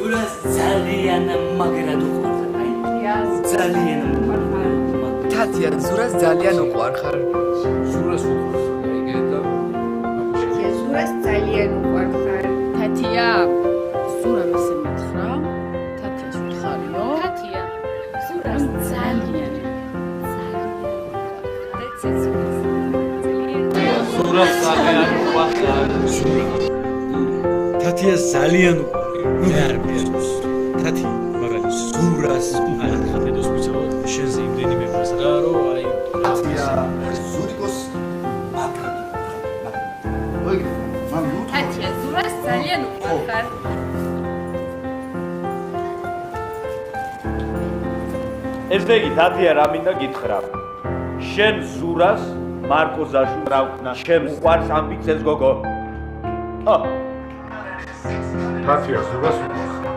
ზურას ძალიან მაგრად უყვარხარ. ძალიან უყვარხარ. თათია, ზურას ძალიან უყვარხარ. ზურას უყვარხარ. ეგედა. ზურას ძალიან უყვარხარ. თათია, ზურა მისი მითხრა. თათიას ვთხარიო. თათია, ზურას ძალიან. ზურას ძალიან უყვარხარ. თათიას ძალიან უყვარხარ. მე არ მიერს. თათი, მაგარი ზურას უყვარხარ. ხედავს ვიცავ, შენზე იმდენი მეფას რა, რომ აი თათია ზურიკოს მაკრად. ოიგე, მან ნუ თათია, ზურას ძალიან უყვარხარ. ესე იგი თათია რა მინდა გითხრა შენ ზურას მარკოზაშვილ რა ვქნა შენ უყვარს ამბიცეს გოგო თათია ზურას უყვარხარ.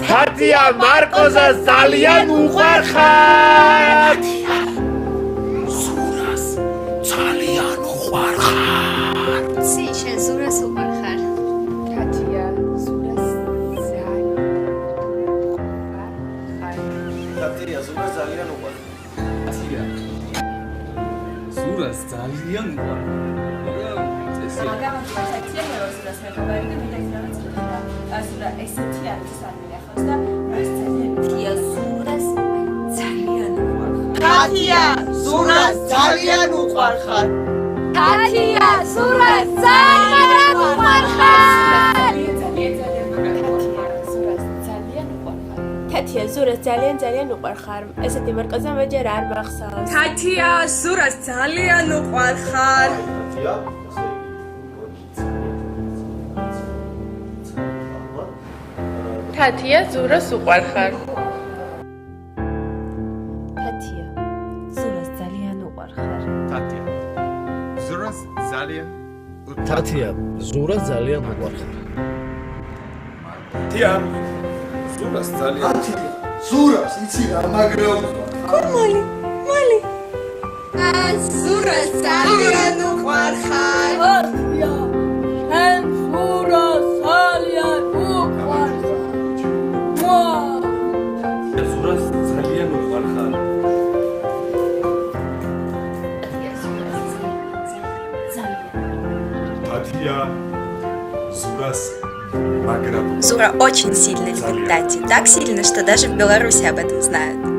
თათია მარკოზას ძალიან უყვარხარ ზურას ძალიან უყვარხარ. ცი შენ ზურას უყვარხარ. თათია, ზურას ძალიან. თათია ზურას ძალიან უყვარხარ. თათია ზურას ძალიან უყვარხარ. მაგრამ თათია ზურას მეგობარი და მინდა ისრაელს უთხრა. ზურა ესეთი არის სამილახოს და ეს თათია ზურას ძალიან უყვარხარ. თათია, ზურას ძალიან უყვარხარ. თათია, ზურას ძალიან უყვარხარ. თათია ზურას ძალიან უყვარხარ. ესეთი მარკოზა მე ჯერ არ მახსოვს. თათია, ზურას ძალიან უყვარხარ. თათია თათია, ზურას უყვარხარ. თათია ზურას ძალიან უყვარხარ. თათია ზურას ძალიან თათია, ზურას ძალიან უყვარხარ. თათია ზურას ძალიან თათია ზურას იცი რა მაგრა მალი. ზურას ძალიან უყვარხარ. თათია, შენ ზურას ძალიან უყვარხარ. ზურას ძალიან უყვარხარ. თათია ზурас маград. Зура очень сильно любит Тати. Так сильно, что даже в Беларуси об этом знают.